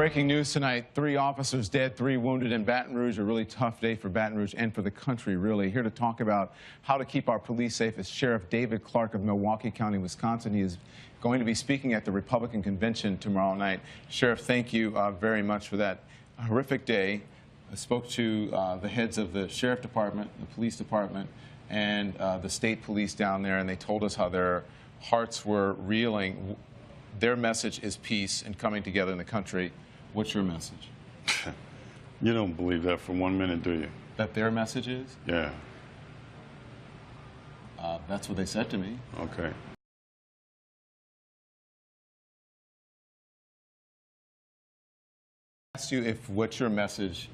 Breaking news tonight, 3 officers dead, 3 wounded in Baton Rouge. A really tough day for Baton Rouge and for the country, really. Here to talk about how to keep our police safe is Sheriff David Clarke of Milwaukee County, Wisconsin. He is going to be speaking at the Republican convention tomorrow night. Sheriff, thank you very much for that horrific day. I spoke to the heads of the Sheriff Department, the Police Department, and the state police down there, and they told us how their hearts were reeling. Their message is peace and coming together in the country. What's your message? You don't believe that for 1 minute, do you? That their message is? Yeah. That's what they said to me. Okay. I asked you if what's your message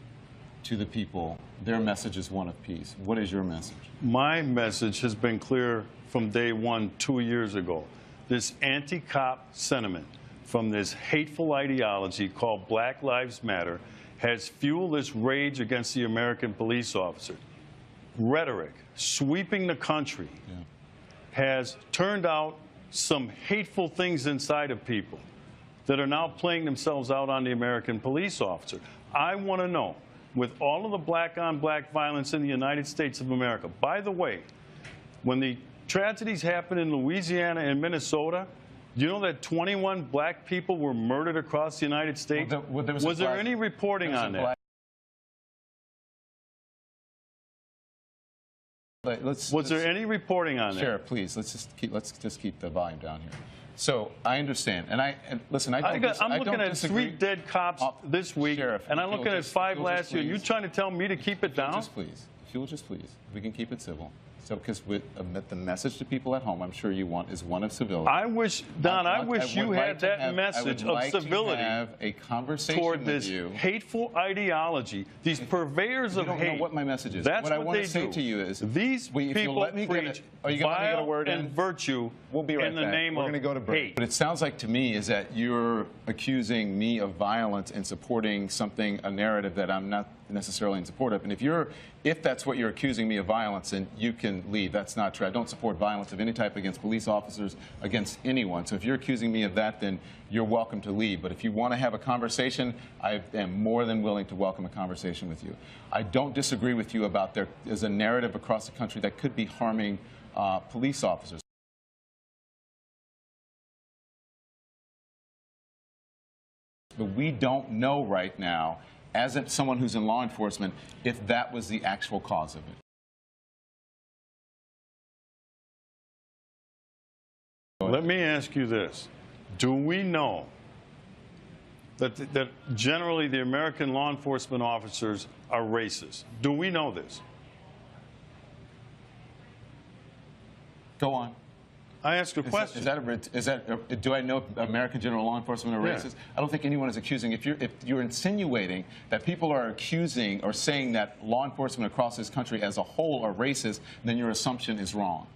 to the people. Their message is one of peace. What is your message? My message has been clear from day one 2 years ago. This anti-cop sentiment from this hateful ideology called Black Lives Matter has fueled this rage against the American police officer. Rhetoric sweeping the country has turned out some hateful things inside of people that are now playing themselves out on the American police officer. I want to know, with all of the black-on-black violence in the United States of America, by the way, when the tragedies happened in Louisiana and Minnesota, do you know that 21 black people were murdered across the United States? Was there any reporting on that? Was there any reporting on that? Sheriff, please, let's just keep the volume down here. So I understand, and listen, I'm looking at 3 dead cops this week, Sheriff, and I'm looking at 5 last year. You trying to tell me to keep it down? Just please, if you'll just please, we can keep it civil. So, because the message to people at home, I'm sure you want, is one of civility. I wish, Don, I wish you had that message of civility. I would like to have a conversation toward this hateful ideology, these purveyors of hate. You don't know what my message is. That's what I want to say to you is, these people preach vile and virtue in the name of hate. But it sounds like to me is that you're accusing me of violence and supporting something, a narrative that I'm not necessarily in support of. And if that's what you're accusing me of violence, then you can leave. That's not true. I don't support violence of any type against police officers, against anyone. So if you're accusing me of that, then you're welcome to leave. But if you want to have a conversation, I am more than willing to welcome a conversation with you. I don't disagree with you about there's a narrative across the country that could be harming police officers. But we don't know right now, as someone who's in law enforcement, if that was the actual cause of it. Let me ask you this. Do we know that generally the American law enforcement officers are racist? Do we know this? Go on. I asked a question. Do I know American general law enforcement are racist? I don't think anyone is accusing. If you're insinuating that people are accusing or saying that law enforcement across this country as a whole are racist, then your assumption is wrong.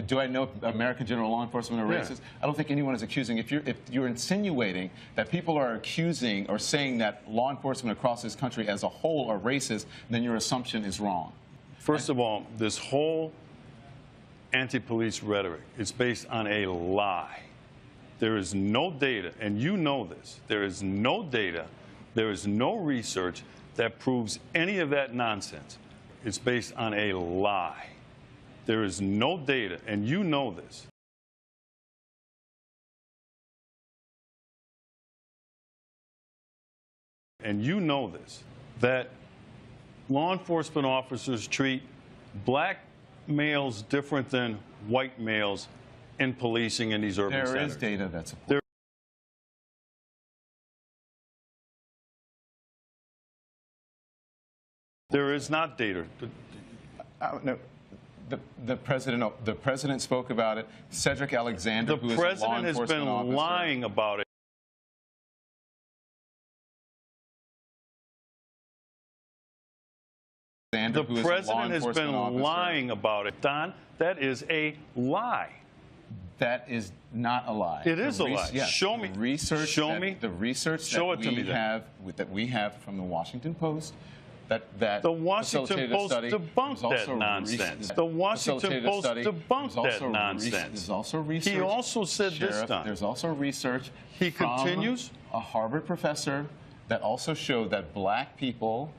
Do I know American general law enforcement are racist? I don't think anyone is accusing. If you're insinuating that people are accusing or saying that law enforcement across this country as a whole are racist, then your assumption is wrong. First of all, this whole anti-police rhetoric is based on a lie. There is no data, and you know this. There is no data, there is no research that proves any of that nonsense. It's based on a lie. There is no data, and you know this. And you know this, that law enforcement officers treat black males different than white males in policing in these urban centers. There is data that supports. There is not data. No. The president spoke about it. Cedric Alexander, who is a law enforcement officer. The president has been lying about it. The president has been lying about it, Don. That is a lie. That is not a lie. It is a lie. Yes, Show me. Research. Show me. The research Show it to me then. that we have from the Washington Post. That the Washington Post debunked that nonsense. The Washington Post debunked that nonsense. There's also research. He also said this time. There's also research. He continues. A Harvard professor that also showed that black people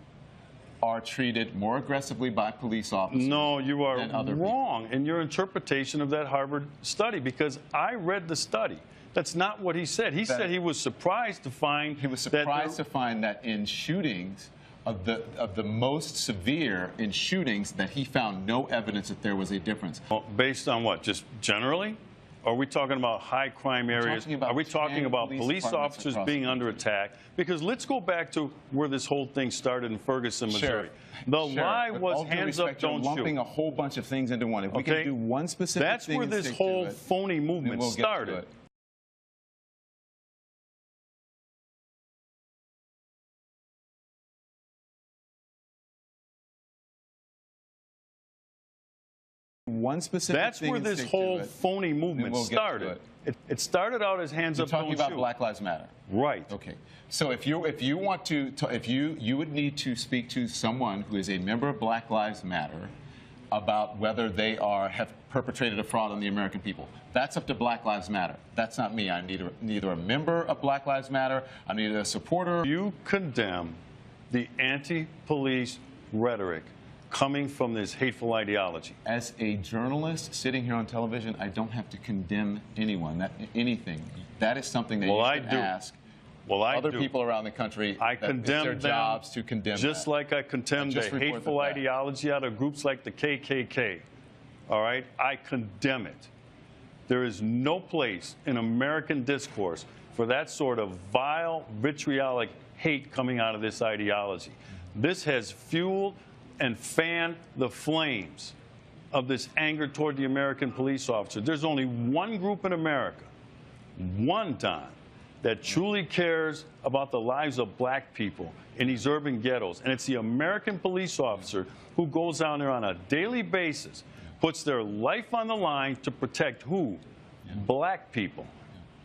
are treated more aggressively by police officers. No, you are wrong people. in your interpretation of that Harvard study, because I read the study. That's not what he said. He said he was surprised to find that in shootings of the most severe in shootings, that he found no evidence that there was a difference. Well, based on what? Just generally? Are we talking about high crime areas? Are we talking about police officers being under attack? Because let's go back to where this whole thing started in Ferguson, Missouri. The lie was hands up, don't shoot. You're lumping a whole bunch of things into one. If we can do one specific thing, that's where this whole phony movement started. One specific That's where this whole phony movement started. It started out as hands up, don't shoot. You're talking about Black Lives Matter. Right. Okay. So if you want to, you would need to speak to someone who is a member of Black Lives Matter about whether they have perpetrated a fraud on the American people. That's up to Black Lives Matter. That's not me. I'm neither a member of Black Lives Matter. I'm neither a supporter. You condemn the anti-police rhetoric coming from this hateful ideology. As a journalist sitting here on television, I don't have to condemn anyone, anything. That is something that you should ask other people around the country. I condemn their jobs to condemn just that. like I condemn the hateful ideology out of groups like the KKK. All right? I condemn it. There is no place in American discourse for that sort of vile, vitriolic hate coming out of this ideology. This has fueled and fan the flames of this anger toward the American police officer. There's only one group in America, one time, that truly cares about the lives of black people in these urban ghettos, and it's the American police officer who goes down there on a daily basis, puts their life on the line to protect who? Black people.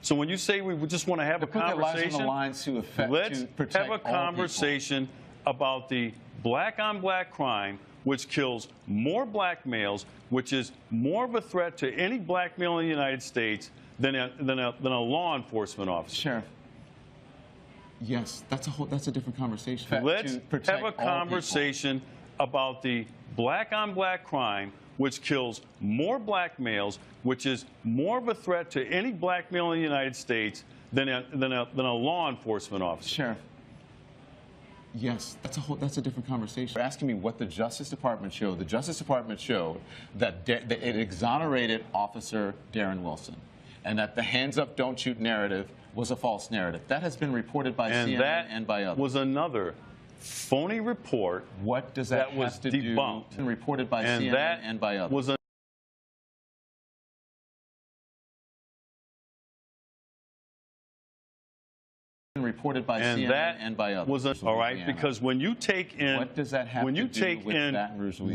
So when you say we just want to have a conversation, let's have a conversation about the black-on-black crime, which kills more black males, which is more of a threat to any black male in the United States than a law enforcement officer. Sheriff, yes, that's a different conversation. Let's have a conversation about the black-on-black crime, which kills more black males, which is more of a threat to any black male in the United States than a law enforcement officer. Sheriff, yes, that's a different conversation. You're asking me what the Justice Department showed. The Justice Department showed that it exonerated Officer Darren Wilson, and that the hands up, don't shoot narrative was a false narrative. That has been reported by CNN and by others. And that was another phony report. What does that have to do? Debunked. And reported by CNN and by others. Was reported by CNN and by others. All right, because when you take in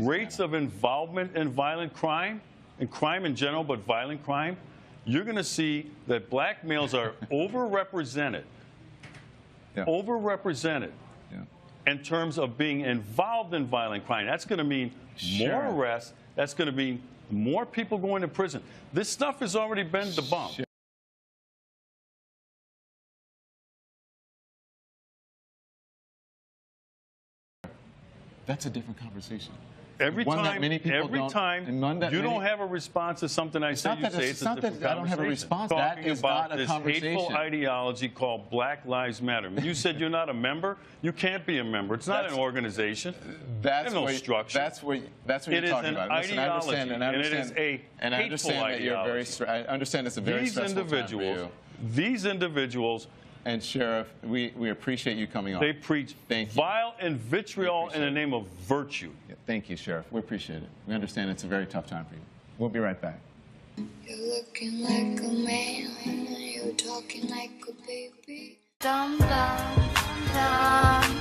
rates of involvement in violent crime, and crime in general, but violent crime, you're going to see that black males are overrepresented. Overrepresented in terms of being involved in violent crime. That's going to mean more arrests. That's going to mean more people going to prison. This stuff has already been debunked. That's a different conversation. Every time you don't have a response to something I say, you say it's a different conversation. I don't have a response. That is not a conversation. Hateful ideology called Black Lives Matter. You said you're not a member. You can't be a member. It's not an organization. There's no structure. That's what you're talking about. It is an ideology, and it is a hateful ideology. I understand it's a very stressful time for you. These individuals. And Sheriff, we appreciate you coming on. They preach vile and vitriol in the name of virtue. Yeah, thank you, Sheriff. We appreciate it. We understand it's a very tough time for you. We'll be right back. You're looking like a man, you're talking like a baby. Dum dum dum.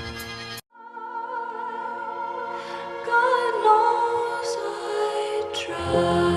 God knows I tried.